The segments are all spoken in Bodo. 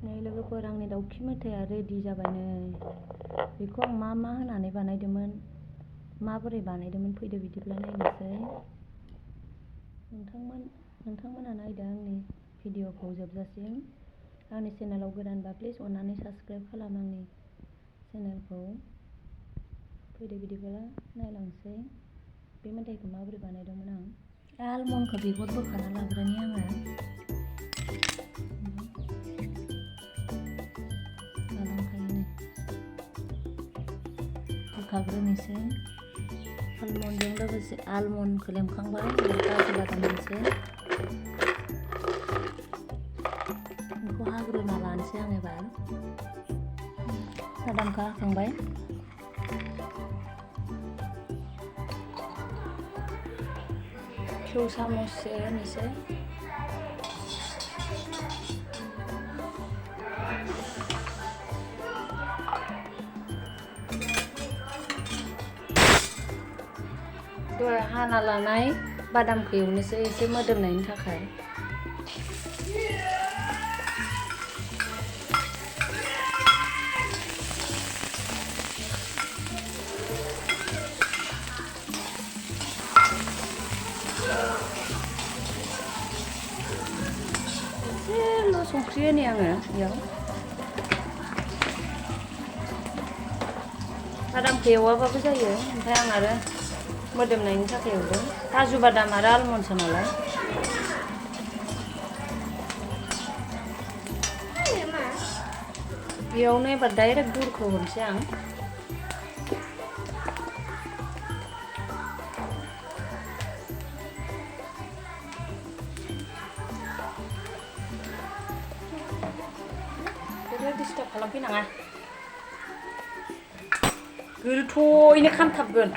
नै लोगोफोर आंनि दाउखि मेथाइया रेडि जाबाय नै बेखौ आं मा होनानै बानायदोंमोन माबोरै बानायदोंमोन फैदो बिदिब्ला नायनोसै नोंथांमोना नायदो आंनि भिडिअखौ जोबजासिम आंनि चेनेलाव गोदानबा प्लिज अननानै साबस्क्राइब खालाम आंनि चेनेलखौ फैदो बिदिब्ला नायलांसै बे मेथाइखौ माबोरै बानायदोंमोन आं आलमन्डखौ बेगर बोखाना लाग्रोनि आङो बोखाग्रोनोसै आलमन्डजों लोगोसे आलमन्डखौ लेमखांबाय काजु बादाम मोनसे बेखौ हाग्रोना लानोसै आं एबार बादामखौ हाखांबाय थौ सामससे होनोसै दहाय हाना लानाय बादामखौ एवनोसै एसे मोदोमनायनि थाखाय एसेल' संख्रि होनि आङो बेयाव बादामखौ एवाबाबो जायो ओमफ्राय आं आरो मोदोमनायनि थाखाय एवदों काजु बादाम आरो आलमन्डसो नालाय बेयावनो एबार डाइरेक्ट गुरखौ हरनोसै आं डिस्टार्ब खालामफैनाङा गोथौयैनो खामथाबगोन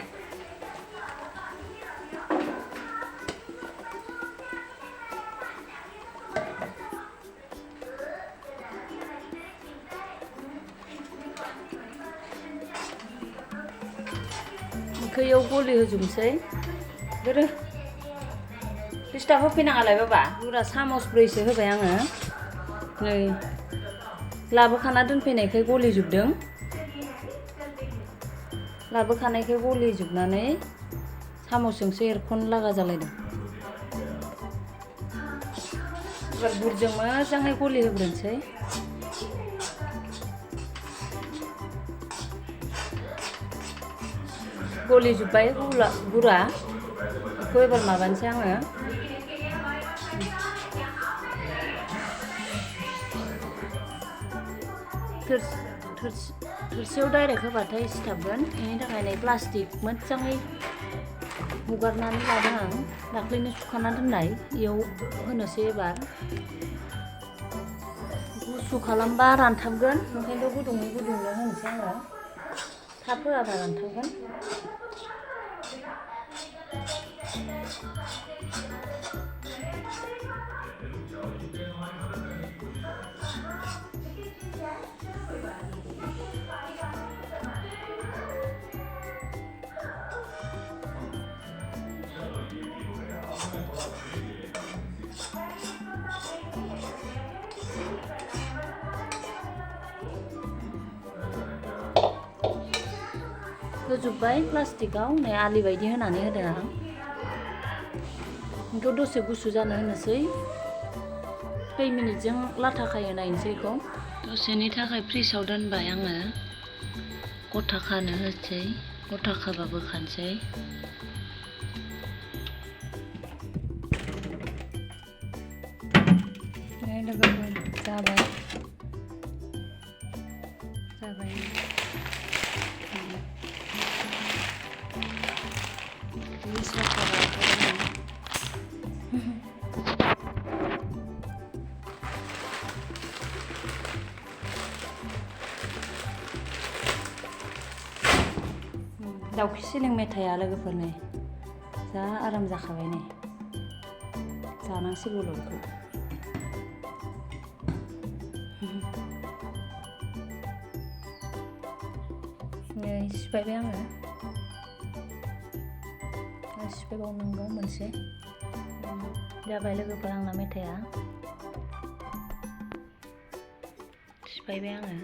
ओंख्रियाव गलि होजोबनोसै गोरो डिस्टार्ब होफैनाङालाय बाबा बुरजा सामस ब्रैसो होबाय आङो नै लाबोखाना दोनफैनायखाय गलिजोबदों लाबोखानायखाय गलिजोबनानै सामसजोंसो एरख'नो लागा जालायदों एबार गुरजों मोजाङै गलि होग्रोनोसै गलिजोब्बाय गुरा बेखौ एबार माबानोसै आङो थोरसियाव डाइरेक्ट होबाथाय सिथाबगोन बेनि थाखाय प्लास्टिक मोजाङै हुगारनानै लादों आं दाख्लैनो सुखाना दोननाय बेयाव होनोसै एबार गुसु खालामबा रानथाबगोन ओंखायनोथ' गुदुङै गुदुंनो होनोसै आङो थाब होआबा रानथाबगोन होजोब्बाय प्लास्टिकआव नै आलि बायदि होनानै होदों आं बेखौ दसे गुसु जानो होनोसै खै मिनिटजों लाथा खायो नायनोसै बेखौ दसेनि थाखाय फ्रिजआव दोनबाय आङो गथा खानो होसै गथा खाबा बोखानोसै नै लोगोफोर जाबाय दाउखि सिलिं मेथाइया लोगोफोर नै जा आराम जाखाबाय नै जानांसिगौल' बेखौ नै सिफायबाय आङो सिफायबावनांगौ मोनसे जाबाय लोगोफोर आंना मेथाइया सिफायबाय आङो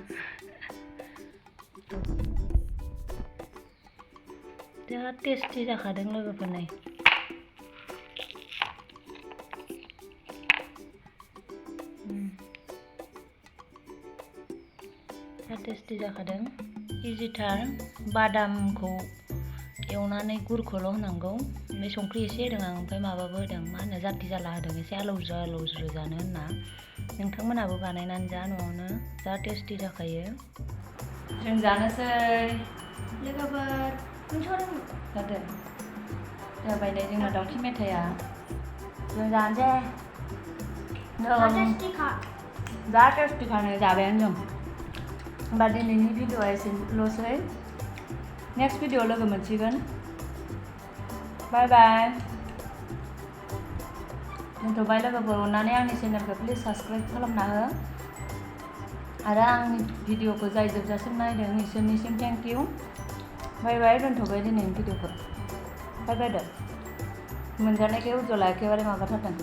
बिराद टेस्टि जाखादों लोगोफोर नै बिराद टेस्टि जाखादों इजिथार बादामखौ एवनानै गुरखौल' होनांगौ ओमफ्राय संख्रि एसे होदों आं ओमफ्राय माबाबो होदों मा होनो जाथि जाला होदों एसे आलौज्रो जानो होनना नोंथांमोनाबो बानायनानै जा न'आवनो जा टेस्टि जाखायो जों जानोसै लोगोफोर जादों जाबाय नै जोंना दाउखि मेथाइया जों जानोसै जा टेस्टिखा नै जाबायानो जों होमबा दिनैनि भिडिअ'आ एसेल'सै नेक्स्ट भिडिअ लोगो मोनसिगोन बाय बाय दोनथ'बाय लोगोफोर अननानै आंनि चेनेलखौ प्लिज साबस्क्राइब खालामना हो आरो आंनि भिडिअ'खौ जाय जोबजासिम नायदों इसोरनिसिम थेंक इउ बाय बाय दोनथ'बाय दिनैनि भिडिअ'खौ बाय बाय मोनजानायखाय उज्ज्वला एखेबारे माबाथारदों